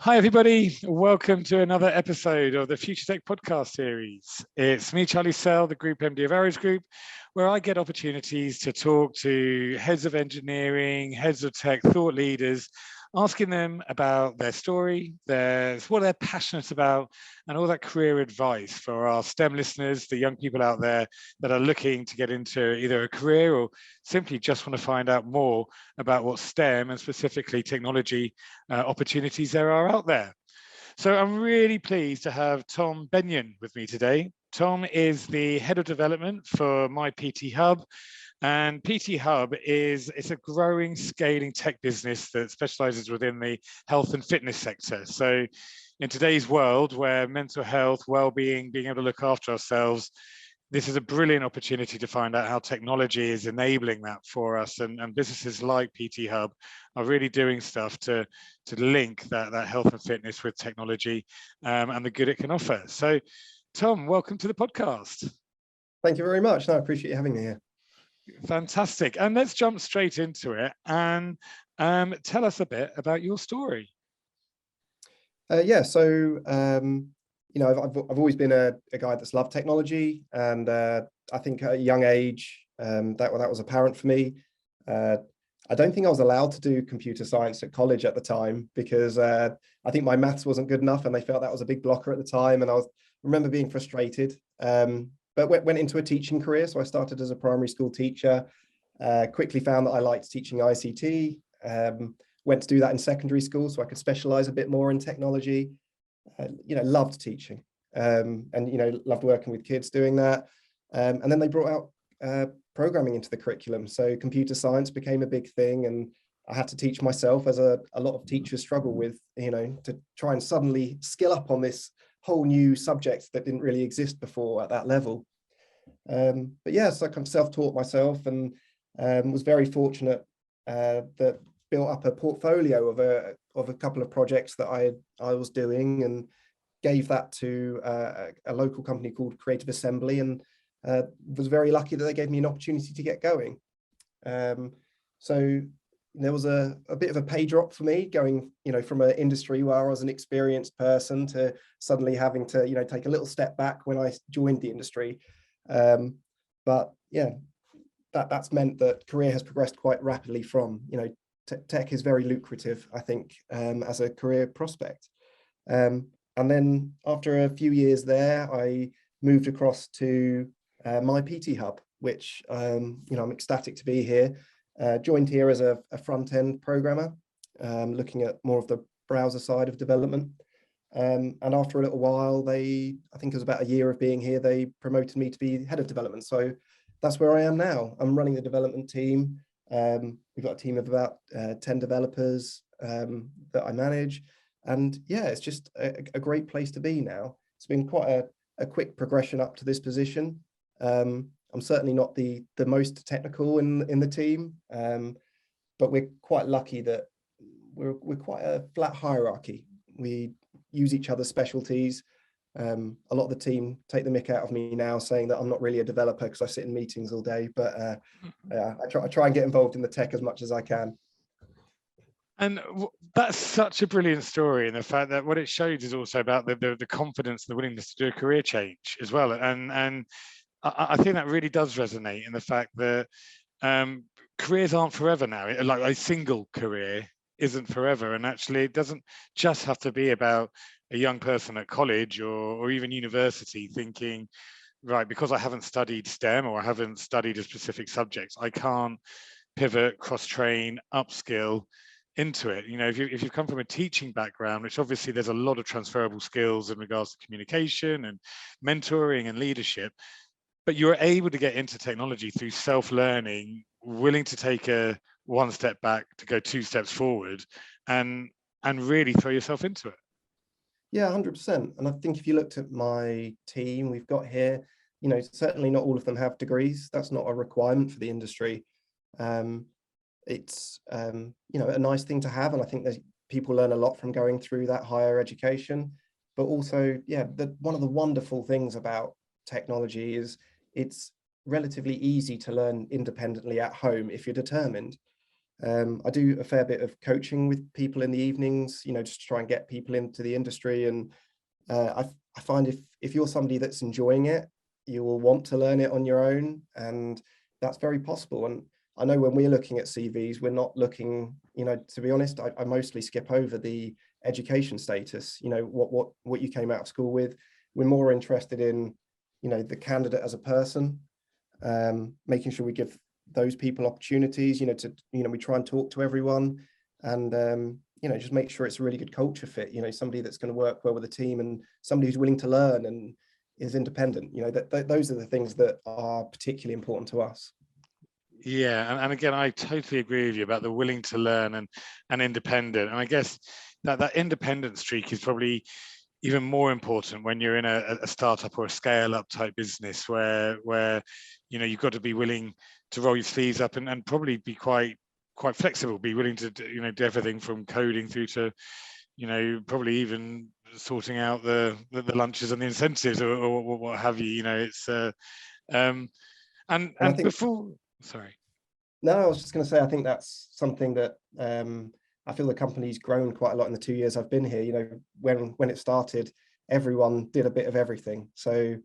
Hi, everybody. Welcome to another episode of the Future Tech podcast series. It's me, Charlie Sell, the Group MD of Aries Group, where I get opportunities to talk to heads of engineering, heads of tech, thought leaders, asking them about their story, what they're passionate about, and all that career advice for our STEM listeners, the young people out there that are looking to get into either a career or simply just want to find out more about what STEM and specifically technology opportunities there are out there. So I'm really pleased to have Tom Benyon with me today. Tom is the head of development for My PT Hub. And PT Hub it's a growing, scaling tech business that specializes within the health and fitness sector. So in today's world where mental health, well-being, being able to look after ourselves, this is a brilliant opportunity to find out how technology is enabling that for us. And businesses like PT Hub are really doing stuff to link that health and fitness with technology and the good it can offer. So Tom, welcome to the podcast. Thank you very much. No, I appreciate you having me here. Fantastic. And let's jump straight into it and tell us a bit about your story. I've always been a guy that's loved technology, and I think at a young age that was apparent for me. I don't think I was allowed to do computer science at college at the time because I think my maths wasn't good enough, and they felt that was a big blocker at the time. And I remember being frustrated. But went into a teaching career. So I started as a primary school teacher, quickly found that I liked teaching ICT, went to do that in secondary school so I could specialize a bit more in technology. Loved teaching and, loved working with kids doing that. And then they brought out programming into the curriculum. So computer science became a big thing, and I had to teach myself, as a lot of teachers struggle with, to try and suddenly skill up on this whole new subject that didn't really exist before at that level. So I kind of self-taught myself, and was very fortunate that built up a portfolio of a couple of projects that I was doing, and gave that to a local company called Creative Assembly, and was very lucky that they gave me an opportunity to get going. So there was a bit of a pay drop for me going, from an industry where I was an experienced person to suddenly having to, take a little step back when I joined the industry. But yeah, that's meant that career has progressed quite rapidly from, tech is very lucrative, I think, as a career prospect. And then after a few years there, I moved across to My PT Hub, which, I'm ecstatic to be here. Joined here as a front-end programmer, looking at more of the browser side of development. And after a little while, I think it was about a year of being here, they promoted me to be head of development. So that's where I am now. I'm running the development team. We've got a team of about 10 developers that I manage. And yeah, it's just a great place to be now. It's been quite a quick progression up to this position. I'm certainly not the most technical in the team, but we're quite lucky that we're quite a flat hierarchy. We use each other's specialties. A lot of the team take the mick out of me now, saying that I'm not really a developer because I sit in meetings all day, but I try and get involved in the tech as much as I can. And that's such a brilliant story, and the fact that what it shows is also about the confidence and the willingness to do a career change as well. And I think that really does resonate in the fact that careers aren't forever now. Like a single career isn't forever, and actually it doesn't just have to be about a young person at college or even university thinking, right, because I haven't studied STEM or I haven't studied a specific subject, I can't pivot, cross-train, upskill into it. If you've come from a teaching background, which obviously there's a lot of transferable skills in regards to communication and mentoring and leadership, but you're able to get into technology through self-learning, willing to take a one step back to go two steps forward, and really throw yourself into it. Yeah, 100%. And I think if you looked at my team we've got here, certainly not all of them have degrees. That's not a requirement for the industry. It's a nice thing to have, and I think that people learn a lot from going through that higher education. But also, one of the wonderful things about technology is it's relatively easy to learn independently at home if you're determined. I do a fair bit of coaching with people in the evenings, just to try and get people into the industry. And I find if you're somebody that's enjoying it, you will want to learn it on your own, and that's very possible. And I know when we're looking at CVs, we're not looking, to be honest, I mostly skip over the education status, what you came out of school with. We're more interested in, the candidate as a person, making sure we give those people opportunities, we try and talk to everyone, and just make sure it's a really good culture fit, somebody that's going to work well with the team, and somebody who's willing to learn and is independent. Those are the things that are particularly important to us. Yeah, and again, I totally agree with you about the willing to learn and independent. And I guess that independent streak is probably even more important when you're in a startup or a scale up type business where you've got to be willing to roll your sleeves up and probably be quite flexible, be willing to do everything from coding through to probably even sorting out the lunches and the incentives or what have you. It's and I think, before, sorry. No, I was just going to say, I think that's something that I feel the company's grown quite a lot in the 2 years I've been here. When it started, everyone did a bit of everything. So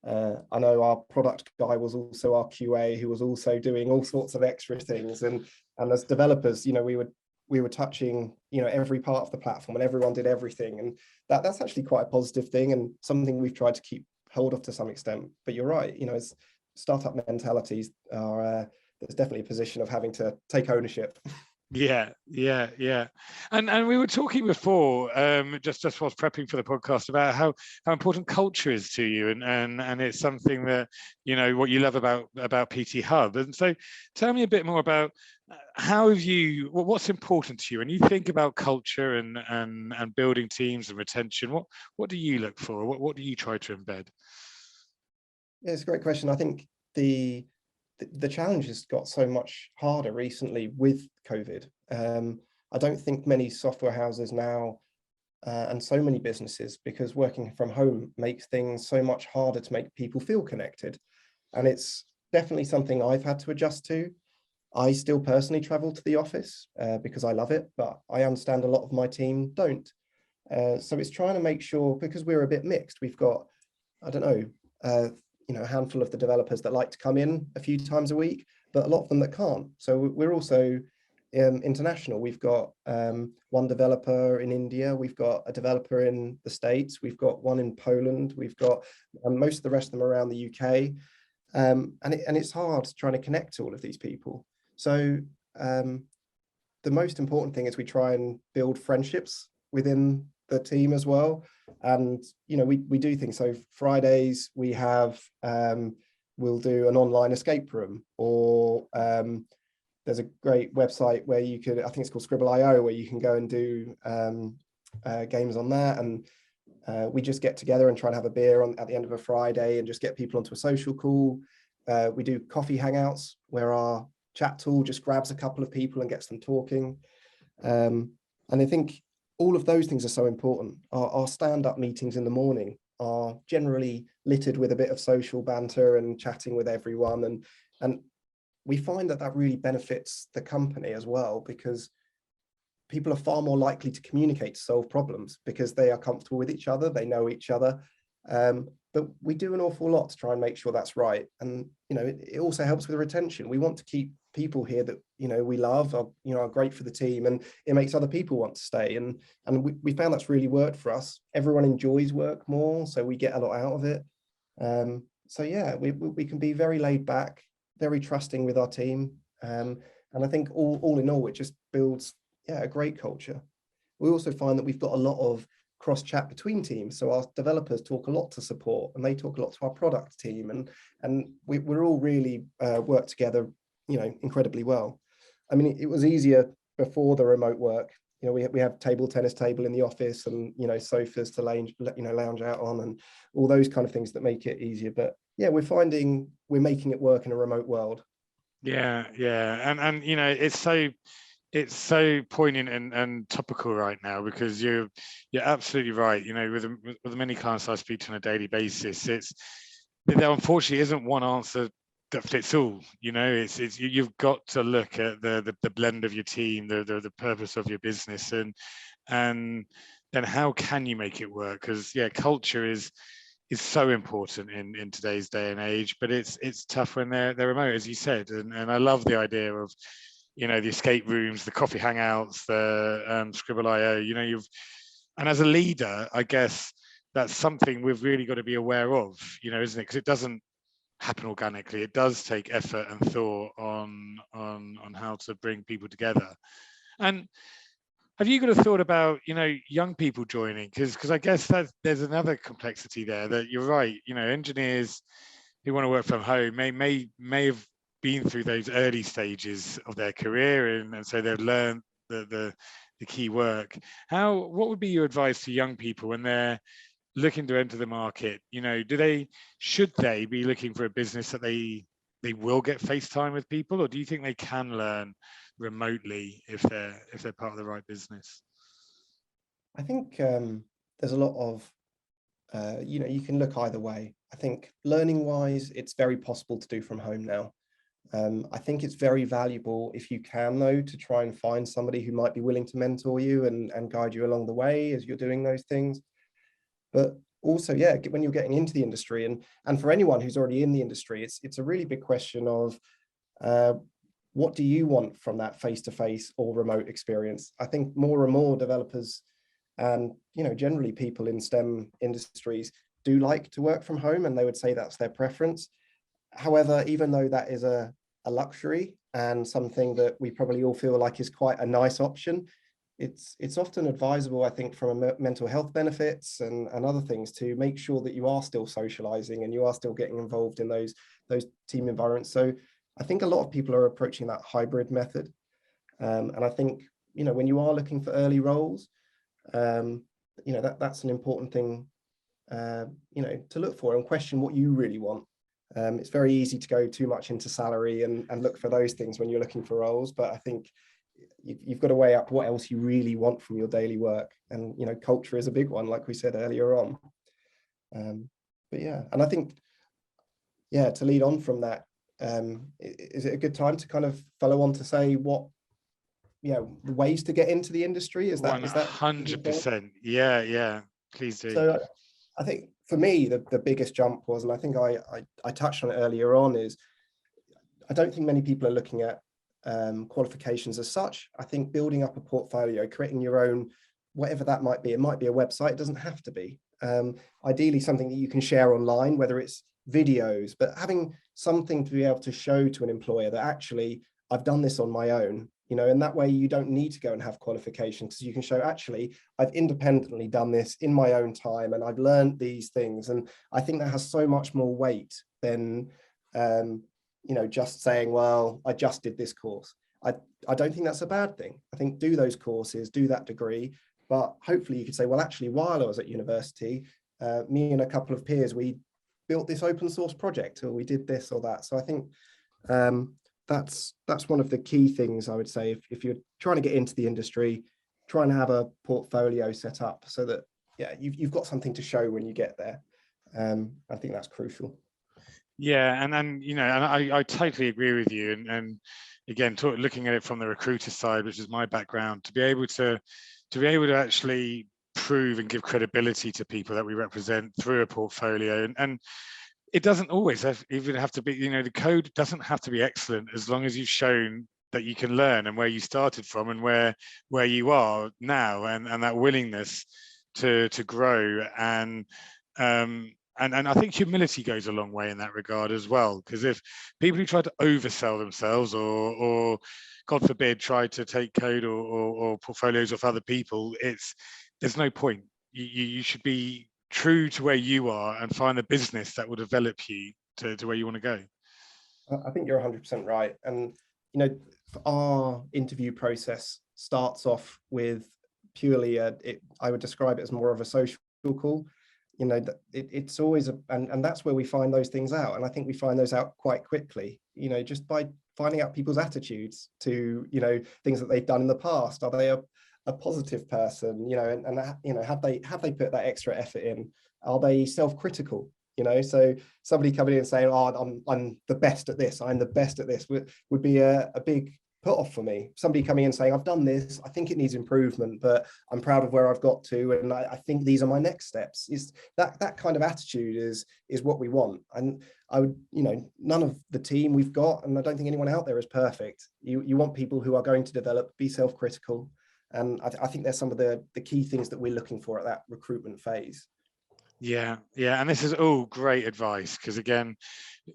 I know our product guy was also our QA, who was also doing all sorts of extra things. And as developers, we were touching, every part of the platform, and everyone did everything. And that's actually quite a positive thing, and something we've tried to keep hold of to some extent. But you're right, as startup mentalities are, there's definitely a position of having to take ownership. Yeah. And we were talking before, just whilst prepping for the podcast, about how important culture is to you, and it's something that what you love about PT Hub. And so, tell me a bit more about what's important to you when you think about culture and building teams and retention. What do you look for? What do you try to embed? Yeah, it's a great question. I think the challenge has got so much harder recently with COVID. I don't think many software houses now, and so many businesses, because working from home makes things so much harder to make people feel connected. And it's definitely something I've had to adjust to. I still personally travel to the office because I love it, but I understand a lot of my team don't. So it's trying to make sure, because we're a bit mixed, we've got, I don't know, a handful of the developers that like to come in a few times a week, but a lot of them that can't. So we're also international. We've got one developer in India, we've got a developer in the States, we've got one in Poland, we've got most of the rest of them around the UK. And it's hard trying to connect to all of these people. So the most important thing is we try and build friendships within the team as well. And we do things. So Fridays we have we'll do an online escape room, or there's a great website where you could, I think it's called Scribble.io, where you can go and do games on that. And we just get together and try and have a beer at the end of a Friday and just get people onto a social call. We do coffee hangouts where our chat tool just grabs a couple of people and gets them talking. And I think all of those things are so important. Our stand-up meetings in the morning are generally littered with a bit of social banter and chatting with everyone. And we find that really benefits the company as well, because people are far more likely to communicate to solve problems because they are comfortable with each other, they know each other. But we do an awful lot to try and make sure that's right. And it also helps with retention. We want to keep people here that we love, are great for the team, and it makes other people want to stay. And we found that's really worked for us. Everyone enjoys work more, so we get a lot out of it. So yeah, we can be very laid back, very trusting with our team, and I think all in all, it just builds a great culture. We also find that we've got a lot of cross chat between teams. So our developers talk a lot to support, and they talk a lot to our product team, and we're all really work together, incredibly well. I mean, it was easier before the remote work. We have table tennis table in the office, and sofas to lounge out on, and all those kind of things that make it easier. But yeah, we're finding we're making it work in a remote world. Yeah, and it's so poignant and topical right now, because you're absolutely right. With the many clients I speak to on a daily basis, there unfortunately isn't one answer that fits all. You've got to look at the blend of your team, the purpose of your business, and then how can you make it work? Because culture is so important in today's day and age, but it's tough when they're remote, as you said. And I love the idea of the escape rooms, the coffee hangouts, the Scribble.io. And as a leader, I guess that's something we've really got to be aware of, isn't it? Because it doesn't happen organically. It does take effort and thought on how to bring people together. And have you got a thought about young people joining? Because I guess there's another complexity there, that you're right. Engineers who want to work from home may have been through those early stages of their career, and so they've learned the key work. What would be your advice to young people when they're looking to enter the market? Should they be looking for a business that they will get face time with people, or do you think they can learn remotely if they're part of the right business? I think there's a lot of you can look either way. I think learning wise, it's very possible to do from home now. I think it's very valuable, if you can though, to try and find somebody who might be willing to mentor you and guide you along the way as you're doing those things. But also, when you're getting into the industry, and for anyone who's already in the industry, it's a really big question of what do you want from that face-to-face or remote experience? I think more and more developers and generally people in STEM industries do like to work from home, and they would say that's their preference. However, even though that is a luxury and something that we probably all feel like is quite a nice option, it's often advisable, I think, from a mental health benefits and other things, to make sure that you are still socializing and you are still getting involved in those team environments. So I think a lot of people are approaching that hybrid method. And I think, when you are looking for early roles, that's an important thing, to look for and question what you really want. It's very easy to go too much into salary and look for those things when you're looking for roles, but I think you've got to weigh up what else you really want from your daily work. And culture is a big one, like we said earlier on. But and I think to lead on from that, is it a good time to kind of follow on to say what the ways to get into the industry? Is that 100%? Yeah, please do. So I think for me the biggest jump was, and I think I touched on it earlier on, is I don't think many people are looking at qualifications as such. I think building up a portfolio, creating your own, whatever that might be, it might be a website, it doesn't have to be. Ideally something that you can share online, whether it's videos, but having something to be able to show to an employer that actually I've done this on my own, and that way you don't need to go and have qualifications, because you can show, actually, I've independently done this in my own time and I've learned these things. And I think that has so much more weight than just saying, well, I just did this course. I don't think that's a bad thing. I think do those courses, do that degree, but hopefully you could say, well, actually, while I was at university, me and a couple of peers, we built this open source project, or we did this or that. So I think that's one of the key things I would say, if you're trying to get into the industry, trying to have a portfolio set up so that you've got something to show when you get there. I think that's crucial. Yeah, and I totally agree with you. And again, looking at it from the recruiter side, which is my background, to be able to actually prove and give credibility to people that we represent through a portfolio, and it doesn't always even have to be, the code doesn't have to be excellent, as long as you've shown that you can learn and where you started from and where you are now, and that willingness to grow. And I think humility goes a long way in that regard as well, because if people who try to oversell themselves or God forbid try to take code or portfolios off other people, there's no point. You should be true to where you are and find the business that will develop you to where you want to go. I think you're 100% right. And our interview process starts off with purely I would describe it as more of a social call. It's always and that's where we find those things out. And I think we find those out quite quickly, just by finding out people's attitudes to things that they've done in the past. Are they a positive person, and have they put that extra effort in? Are they self-critical? you know. So somebody coming in and saying, oh, I'm the best at this, I'm the best at this, would be a big put off for me. Somebody coming in saying, I've done this, I think it needs improvement, but I'm proud of where I've got to, and I think these are my next steps. Is that kind of attitude is what we want. And I would, you know, none of the team we've got, and I don't think anyone out there is perfect. You want people who are going to develop, be self-critical, and I think there's some of the key things that we're looking for at that recruitment phase. Yeah, and this is all great advice, because again,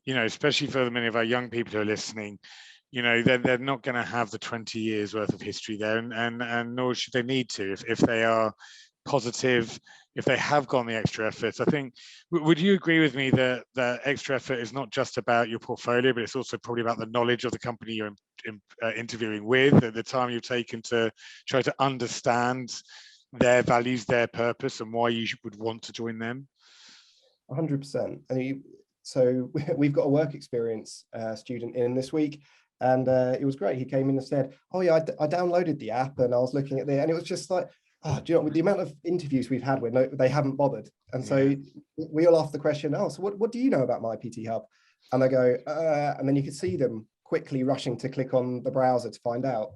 you know, especially for many of our young people who are listening, you know, they're not going to have the 20 years worth of history there, and nor should they need to if they are positive, if they have gone the extra effort. I think, would you agree with me that extra effort is not just about your portfolio, but it's also probably about the knowledge of the company you're interviewing with, at the time you've taken to try to understand their values, their purpose, and why you would want to join them? 100%. And so we've got a work experience student in this week, and it was great. He came in and said, oh yeah, I downloaded the app and I was looking at it, and it was just like, oh, do you know, with the amount of interviews we've had where they haven't bothered. And so we all ask the question, oh, so what do you know about my PT Hub? And they go, and then you could see them quickly rushing to click on the browser to find out.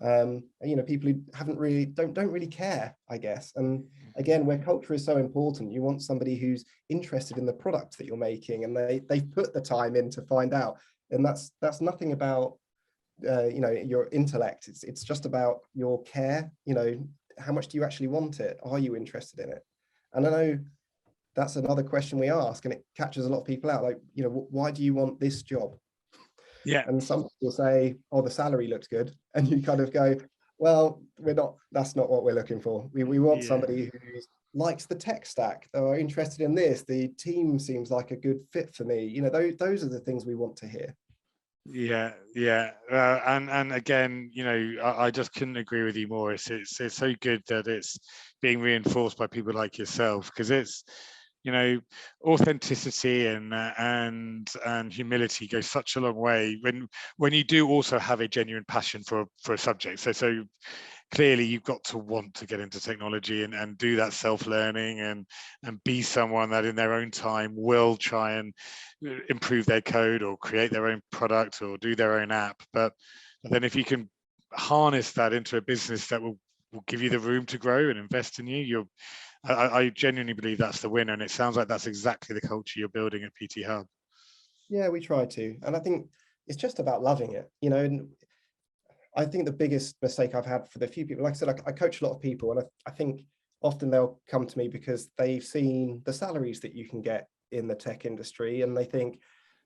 You know, people who haven't really, don't really care, I guess. And again, where culture is so important, you want somebody who's interested in the product that you're making, and they've put the time in to find out. And that's nothing about you know, your intellect. It's just about your care. You know, how much do you actually want it? Are you interested in it? And I know that's another question we ask, and it catches a lot of people out. Like, you know, why do you want this job? Yeah. And some people say, oh, the salary looks good. And you kind of go, well, that's not what we're looking for. We want somebody who likes the tech stack, they are interested in this. The team seems like a good fit for me. You know, those are the things we want to hear. Yeah. And again, you know, I just couldn't agree with you more. It's so good that it's being reinforced by people like yourself, because it's, you know, authenticity and humility goes such a long way when you do also have a genuine passion for a subject. So clearly you've got to want to get into technology and do that self-learning and be someone that in their own time will try and improve their code or create their own product or do their own app. But then if you can harness that into a business that will give you the room to grow and invest in you, I genuinely believe that's the winner. And it sounds like that's exactly the culture you're building at PT Hub. Yeah, we try to. And I think it's just about loving it, you know. And I think the biggest mistake I've had for the few people, like I said, I coach a lot of people, and I think often they'll come to me because they've seen the salaries that you can get in the tech industry, and they think,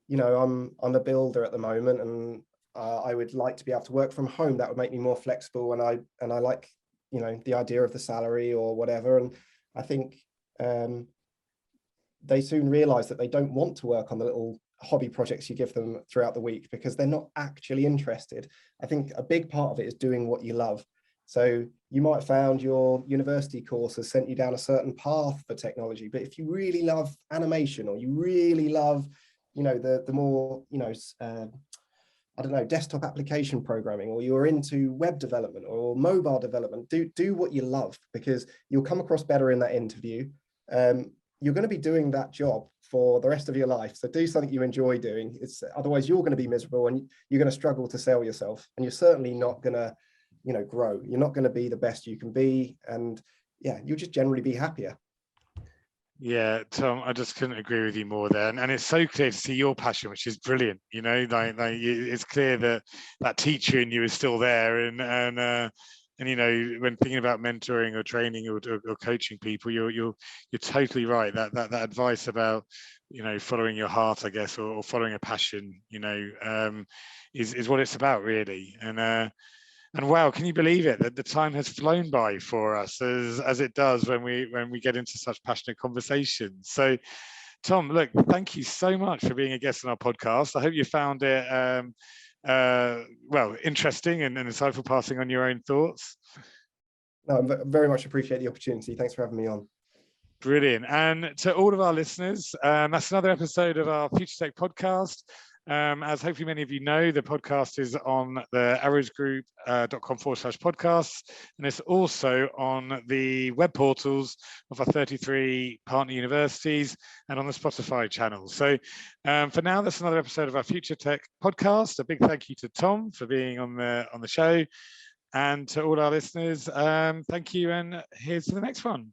you know, I'm a builder at the moment, and I would like to be able to work from home. That would make me more flexible, and I like, you know, the idea of the salary or whatever. And I think they soon realize that they don't want to work on the little hobby projects you give them throughout the week because they're not actually interested. I think a big part of it is doing what you love. So you might have found your university course has sent you down a certain path for technology, but if you really love animation, or you really love, you know, the more, you know, I don't know, desktop application programming, or you're into web development or mobile development, do what you love, because you'll come across better in that interview. You're going to be doing that job for the rest of your life. So do something you enjoy doing. Otherwise you're going to be miserable and you're going to struggle to sell yourself, and you're certainly not going to, you know, grow. You're not going to be the best you can be. And yeah, you'll just generally be happier. Yeah, Tom, I just couldn't agree with you more there. And it's so clear to see your passion, which is brilliant. You know, like it's clear that that teacher in you is still there. And you know, when thinking about mentoring or training or coaching people, you're totally right. That advice about, you know, following your heart, I guess, or following a passion, you know, is what it's about, really. And wow, can you believe it that the time has flown by for us as it does when we get into such passionate conversations. So, Tom, look, thank you so much for being a guest on our podcast. I hope you found it well, interesting and insightful, passing on your own thoughts. No, I very much appreciate the opportunity. Thanks for having me on. Brilliant. And to all of our listeners, that's another episode of our Future Tech podcast. As hopefully many of you know, the podcast is on the arrowsgroup.com/podcasts, and it's also on the web portals of our 33 partner universities and on the Spotify channel. So for now, that's another episode of our Future Tech podcast. A big thank you to Tom for being on the show, and to all our listeners, thank you, and here's to the next one.